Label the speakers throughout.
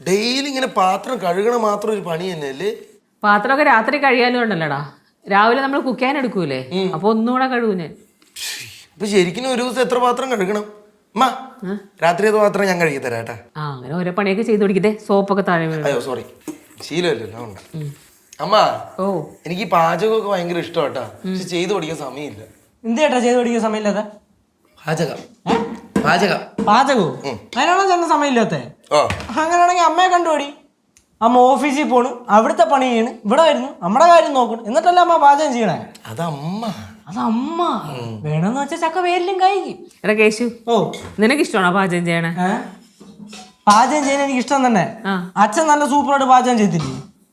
Speaker 1: Daily ഇങ്ങനെ പാത്രം കഴുകണ മാത്രം ഒരു പണി തന്നെയല്ലേ?
Speaker 2: പാത്രമൊക്കെ രാത്രി കഴിയാനും ഉണ്ടല്ലോടാ. രാവിലെ നമ്മൾ കുക്ക് ചെയ്യാൻ എടുക്കൂലേ, അപ്പൊ ഒന്നുകൂടെ കഴുകും ഞാൻ.
Speaker 1: ഇപ്പൊ ശരിക്കും ഒരു ദിവസം എത്ര പാത്രം കഴുകണം? രാത്രി പാത്രം ഞാൻ കഴുകി തരാം കേട്ടാ.
Speaker 2: അങ്ങനെ ഓരോ പണിയൊക്കെ ചെയ്ത് പിടിക്കതേ. സോപ്പൊക്കെ താഴെ വീഴും.
Speaker 1: അയ്യോ സോറി, ശീലമല്ലല്ലോ. അമ്മ, എനിക്ക് പാചകമൊക്കെ ഭയങ്കര ഇഷ്ടമാട്ടാ, പക്ഷെ ചെയ്ത് പഠിക്കാൻ സമയമില്ല.
Speaker 3: എന്തേട്ടാ ചെയ്ത് പഠിക്കാൻ സമയമില്ലാത്ത? പാചകവും അതിനാണോ ചേട്ടൻ സമയമില്ലാത്ത? അങ്ങനെയാണെങ്കിൽ അമ്മയെ കണ്ടുപിടി. അമ്മ ഓഫീസിൽ പോണു, അവിടുത്തെ പണി ചെയ്യണ്, ഇവിടെ വരുന്നു, നമ്മുടെ കാര്യം നോക്കണം, എന്നിട്ടല്ല അമ്മ പാചകം ചെയ്യണേ.
Speaker 1: അതമ്മ
Speaker 3: വേണമെന്ന് വെച്ചാൽ ചക്ക വേരിലും കഴിക്കും.
Speaker 2: എടാ കേശു, നിനക്ക് ഇഷ്ടമാണോ പാചകം ചെയ്യണേ?
Speaker 3: പാചകം ചെയ്യാൻ എനിക്ക് ഇഷ്ടം തന്നെ. അച്ഛൻ നല്ല സൂപ്പറായിട്ട് പാചകം ചെയ്തില്ലേ?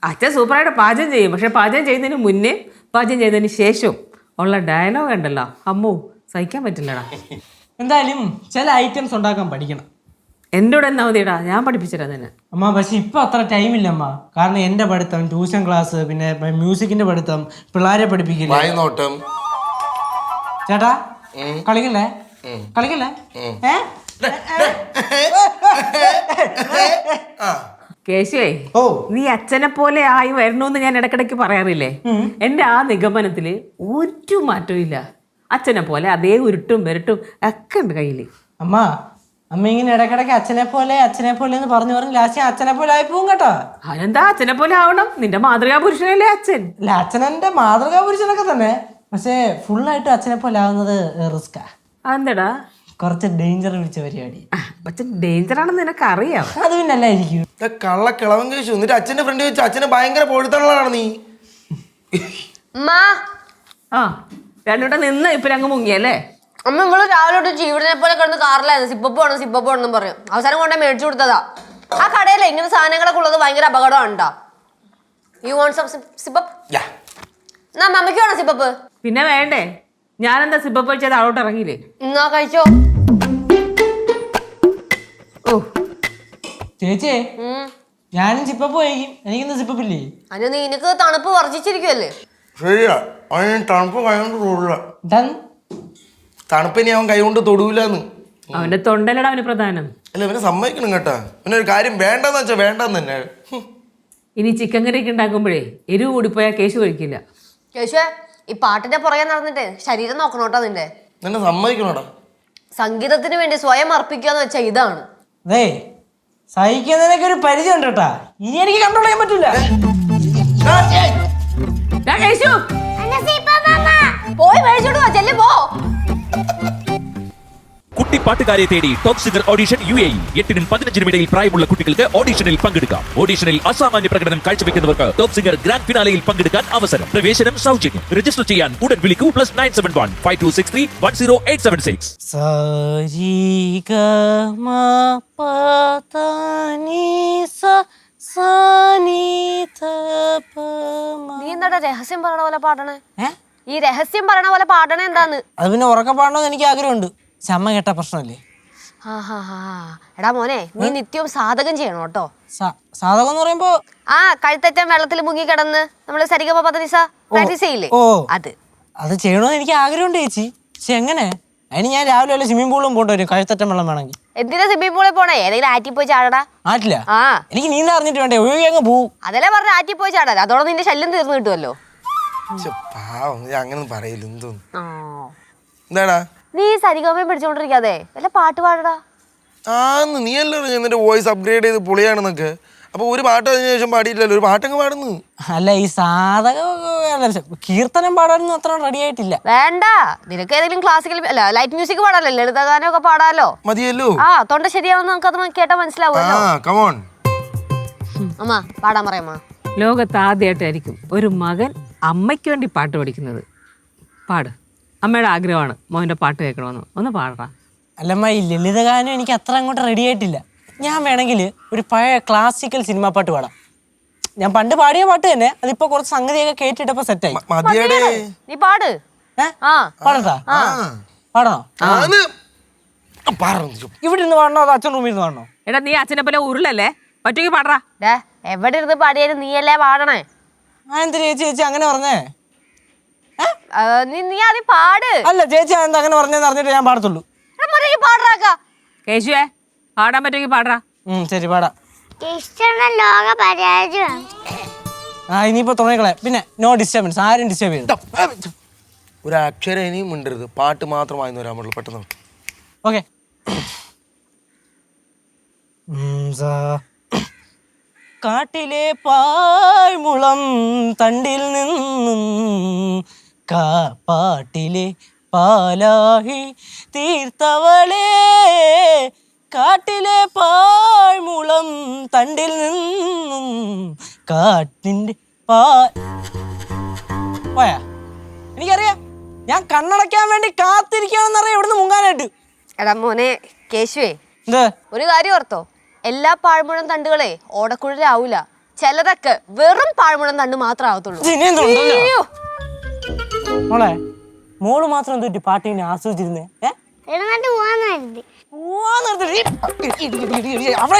Speaker 2: അച്ഛൻ സൂപ്പറായിട്ട് പാചകം ചെയ്യും, പക്ഷെ പാചകം ചെയ്യുന്നതിന് മുന്നേ പാചകം ചെയ്തതിന് ശേഷം ഉള്ള ഡയലോഗ് ഉണ്ടല്ലോ, അമ്മോ സഹിക്കാൻ പറ്റില്ലടാ.
Speaker 3: എന്തായാലും ചില ഐറ്റംസ് ഉണ്ടാക്കാൻ പഠിക്കണം.
Speaker 2: എൻ്റെ കൂടെ എന്നാ മതിയടാ, ഞാൻ പഠിപ്പിച്ചിട്ടാ തന്നെ.
Speaker 3: അമ്മ പക്ഷെ ഇപ്പൊ അത്ര ടൈമില്ല അമ്മ. കാരണം എന്റെ പഠിത്തം, ട്യൂഷൻ ക്ലാസ്, പിന്നെ മ്യൂസിക്കിന്റെ പഠിത്തം, പിള്ളേരെ പഠിപ്പിക്കില്ല. ചേട്ടാ കളിക്കല്ലേ കളിക്കല്ലേ?
Speaker 2: കേശുവേ, നീ അച്ഛനെ പോലെ ആയി വരണമെന്ന് ഞാൻ ഇടക്കിടയ്ക്ക് പറയാറില്ലേ? എന്റെ ആ നിഗമനത്തില് ഒരു മാറ്റവും ഇല്ല. അച്ഛനെ പോലെ അതേ ഉരുട്ടും വരട്ടും ഒക്കെ ഉണ്ട് കയ്യില്.
Speaker 3: അമ്മ ഇങ്ങനെ ഇടക്കിടയ്ക്ക് അച്ഛനെ പോലെ എന്ന് പറഞ്ഞു ലാസ്റ്റ് അച്ഛനെ പോലെ ആയി പോവും കേട്ടോ.
Speaker 2: അതിനെന്താ അച്ഛനെ പോലെ ആവണം? നിന്റെ മാതൃകാ പുരുഷനല്ലേ അച്ഛൻ?
Speaker 3: അല്ല, അച്ഛനെന്റെ മാതൃകാ പുരുഷനൊക്കെ തന്നെ, പക്ഷെ ഫുള്ളായിട്ട് അച്ഛനെ പോലെ ആവുന്നത് റിസ്കാ.
Speaker 2: അതെന്താടാ?
Speaker 3: കുറച്ച് ഡേഞ്ചർ പിടിച്ച പരിപാടി.
Speaker 2: അച്ഛൻ ഡേഞ്ചർ ആണെന്ന് നിനക്ക് അറിയാം.
Speaker 3: അത് പിന്നെ അല്ലായിരിക്കും.
Speaker 1: കള്ളക്കിളവൻ കഴിച്ചു എന്നിട്ട് അച്ഛന്റെ ഫ്രണ്ട് വെച്ചു അച്ഛനെ ഭയങ്കര പൊഴുത്തണതാണ് നീ.
Speaker 2: രണ്ടൂട്ടം നിന്ന് ഇപ്പൊ അങ്ങ് മുങ്ങിയല്ലേ?
Speaker 4: അമ്മ ഇവള് രാവിലെ ചീവിടിനെ പോലെ കിടന്ന് കാറിലായിരുന്നു. സിപ്പപ്പ് വേണം പറയും. അവസാനം കൊണ്ടേ മേടിച്ചു കൊടുത്തതാ. ആ കടയിലെ ഇങ്ങനെ സാധനങ്ങളൊക്കെ ഉള്ളത് ഭയങ്കര അപകടമാണ്. You want some sipup? എന്നാ മമ്മയ്ക്ക് വേണോ സിപ്പപ്പ്?
Speaker 2: പിന്നെ വേണ്ടേ, ഞാനെന്താ സിപ്പപ്പ് കഴിച്ചത് അവിടോട്ട് ഇറങ്ങിയില്ലേ?
Speaker 4: എന്നാ കഴിച്ചോ.
Speaker 3: ചേച്ചേ ഞാനും സിപ്പപ്പ് കഴിക്കും. എനിക്കിന്ന് സിപ്പപ്പില്ലേ?
Speaker 4: അതിന് നിനക്ക് തണുപ്പ് വർജിച്ചിരിക്കുവല്ലേ?
Speaker 1: ശരിയാ, തണുപ്പ് കൈകൊണ്ട് തൊടില്ല. തണുപ്പിനെ അവൻ കൈകൊണ്ട് തൊടൂലെന്ന്.
Speaker 2: അവന്റെ തൊണ്ടല്ലടാ അവന് പ്രധാനം.
Speaker 1: അല്ല, അവനെ സമ്മതിക്കണം കേട്ടാ. അവനെ ഒരു കാര്യം വേണ്ടെന്ന് വെച്ചാ വേണ്ടെന്ന് തന്നെ.
Speaker 2: ഇനി ചിക്കൻ കറിയൊക്കെ ഉണ്ടാക്കുമ്പോഴേ എരിവ് കൂടിപ്പോയാൽ കേശു കഴിക്കില്ല.
Speaker 4: കേശുവേ, ഈ പാട്ടിന്റെ പുറകെ നടന്നിട്ട് ശരീരം നോക്കണോട്ടോ നിന്റെ.
Speaker 1: നിന്നെ സമ്മതിക്കണോടാ.
Speaker 4: സംഗീതത്തിന് വേണ്ടി സ്വയം അർപ്പിക്കാന്ന് വെച്ചാ ഇതാണ്.
Speaker 3: അതെ, സഹിക്കുന്നതിനൊക്കെ ഒരു പരിധി ഉണ്ട് കേട്ടാ. ഇനി എനിക്ക് കൺട്രോൾ ചെയ്യാൻ പറ്റൂല.
Speaker 4: പോയി മേടിച്ചോണ്ട് വാ, ചെല്ലു പോ.
Speaker 5: കുട്ടിപ്പാട്ടുകാരെ തേടി ടോപ്പ് സിംഗർ ഓഡിഷൻ UAE. 8-നും 15-നും ഇടയിൽ പ്രായമുള്ള കുട്ടികൾക്ക് ഓഡിഷനിൽ പങ്കെടുക്കാം. ഓഡിഷനിൽ അസാമാന്യ പ്രകടനം കാഴ്ചവെക്കുന്നവർക്ക് ടോപ്പ് സിംഗർ ഗ്രാൻഡ് ഫിനാലയിൽ പങ്കെടുക്കാൻ അവസരം. പ്രവേശനം സൗജന്യം. രജിസ്റ്റർ ചെയ്യാൻ ഉടൻ വിളിക്കൂ. +971 5263 10876.
Speaker 4: നീ എന്താ രഹസ്യം പറയണ പോലെ പാടണേ? ഈ രഹസ്യം പറയണ പോലെ പാടണേ എന്താന്ന്?
Speaker 3: അത് പിന്നെ ഉറക്കം പാടണമെന്ന് എനിക്ക് ആഗ്രഹമുണ്ട്. അമ്മ കേട്ട പ്രശ്നമല്ലേ?
Speaker 4: എടാ മോനെ, നീ നിത്യവും സാധകം ചെയ്യണം കേട്ടോ.
Speaker 3: സാധകം എന്ന് പറയുമ്പോ
Speaker 4: കഴുത്തറ്റം വെള്ളത്തിൽ മുങ്ങി കിടന്ന് നമ്മള് സരിഗമ പദനിസ പ്രാക്ടീസ് ചെയ്യില്ലേ?
Speaker 3: അത് ചെയ്യണമെന്ന് എനിക്ക് ആഗ്രഹമുണ്ട് ചേച്ചി. പക്ഷെ എങ്ങനെ? അതിന് ഞാൻ രാവിലെ വല്ല സ്വിമ്മിംഗ് പൂളിലും പോയിട്ട് വരും, കഴുത്തറ്റം വെള്ളം വേണമെങ്കിൽ.
Speaker 4: എന്തിനാ സ്വിമ്മിംഗ് പൂളിൽ പോണേ? ഏതെങ്കിലും ആറ്റി പോയി ചാടടാ.
Speaker 3: ആറ്റില്ല, എനിക്ക് നീന്താ അറിഞ്ഞിട്ട് വേണ്ടേ, ഒഴുകി അങ്ങ് പോവും.
Speaker 4: അതല്ലേ പറഞ്ഞ ആറ്റി പോയി ചാടാ, അതോടെ നിന്റെ ശല്യം തീർന്നു കിട്ടുമല്ലോ.
Speaker 1: അങ്ങനെ പറയില്ല. എന്തോന്നു എന്താടാ
Speaker 4: നീ സരിഗമയും പിടിച്ചോണ്ടിരിക്കാതെ വല്ല പാട്ട് പാടടാ.
Speaker 1: നീ അല്ലേ എന്നിട്ട് വോയിസ് അപ്ഗ്രേഡ് ചെയ്ത് പൊളിയാണെന്നൊക്കെ. അപ്പൊ ഒരു പാട്ട് അതിന് ശേഷം പാടിയില്ലല്ലോ, ഒരു പാട്ടങ്ങ് പാടുന്നു.
Speaker 3: അല്ല, ഈ സാധകം കീർത്തനം പാടാനൊന്നും അത്ര റെഡി ആയിട്ടില്ല.
Speaker 4: വേണ്ട, നിനക്ക് ഏതെങ്കിലും ക്ലാസിക്കൽ അല്ല ലൈറ്റ് മ്യൂസിക് പാടാലോ, ലളിതഗാനം ഒക്കെ പാടാലോ.
Speaker 1: മതിയല്ലോ.
Speaker 4: തൊണ്ട ശരിയാവുന്ന നമുക്കത് കേട്ടാ മനസ്സിലാവുമല്ലോ. അമ്മ പാടാൻ പറയാമോ?
Speaker 2: ലോകത്ത് ആദ്യമായിട്ടായിരിക്കും ഒരു മകൻ അമ്മയ്ക്ക് വേണ്ടി പാട്ട് പഠിക്കുന്നത്. പാട്. അമ്മയുടെ ആഗ്രഹമാണ് മോൻ്റെ പാട്ട് കേൾക്കണമെന്ന്. ഒന്ന് പാടാ.
Speaker 3: അല്ലമ്മ, ഈ ലളിതഗാനം എനിക്ക് അത്ര അങ്ങോട്ട് റെഡി ആയിട്ടില്ല. ഞാൻ വേണമെങ്കിൽ ഒരു പഴയ ക്ലാസിക്കൽ സിനിമാ പാട്ട് പാടാം. ഞാൻ പണ്ട് പാടിയ പാട്ട് തന്നെ, അതിപ്പോ കുറച്ച് സംഗതിയൊക്കെ കേട്ടിട്ടപ്പോ സെറ്റായി.
Speaker 4: നീ പാട്.
Speaker 3: പാടട്ടാ? പാടണോ? ഇവിടെ ഇരുന്ന് പാടണോ അതോ അച്ഛൻ റൂമിൽ ഇരുന്ന് പാടണോ?
Speaker 2: എടാ, നീ അച്ഛനെ പോലെ ഉരുളല്ലേ, ഒറ്റയ്ക്ക് പാടാ.
Speaker 4: എവിടെ ഇരുന്ന് പാടിയാലും നീയല്ലേ പാടണേ.
Speaker 3: എന്ത് ചേച്ചി അങ്ങനെ പറഞ്ഞേ?
Speaker 4: നീ ആദ്യം പാട്.
Speaker 3: അല്ല ചേച്ചി എന്താ അങ്ങനെ പറഞ്ഞെന്ന് അറിഞ്ഞിട്ട് ഞാൻ പാടത്തുള്ളൂ.
Speaker 2: കേശുവേ, പാടാൻ പറ്റുമെങ്കിൽ പാടാ.
Speaker 3: ശരി പാടാം.
Speaker 6: ലോക പരാജയം.
Speaker 3: ഇനിയിപ്പോ തുടങ്ങിക്കളെ. പിന്നെ നോ ഡിസ്റ്റർബൻസ്, ആരും ഡിസ്റ്റർബ് ചെയ്തു.
Speaker 1: ഒരു അക്ഷരം ഇനിയും മിണ്ടരുത്, പാട്ട് മാത്രമായി വരാൻ പാടുള്ളൂ. പെട്ടെന്ന്
Speaker 3: ഓക്കെ. കാട്ടിലെ പാഴ്മുളം തണ്ടിൽ നിന്നും പാട്ടിലെ പാലാഹി തീർത്തവളേ, കാട്ടിലെ പാഴ്മുളം തണ്ടിൽ നിന്നും കാട്ടിൻ്റെ പോയാ. എനിക്കറിയാം, ഞാൻ കണ്ണടയ്ക്കാൻ വേണ്ടി കാത്തിരിക്കുകയാണെന്നറിയാം ഇവിടുന്ന് മുങ്ങാനായിട്ട്.
Speaker 4: എടാ മോനെ കേശുവേ,
Speaker 3: എന്ത്
Speaker 4: ഒരു കാര്യം ഓർത്തോ, എല്ലാ പാഴ്മുളം തണ്ടുകളെ ഓടക്കുഴലാവൂല. ചിലതൊക്കെ വെറും പാഴ്മുളം തണ്ട് മാത്രമേ ആവത്തുള്ളൂ. അയ്യോ.
Speaker 3: മോളെ, മോള് മാത്രം എന്തൊരു പാട്ടിനെ ആസ്വദിച്ചിരുന്നേ?
Speaker 6: എഴുന്നേറ്റ് പോവാന്ന് കരുതി.
Speaker 3: അവിടെ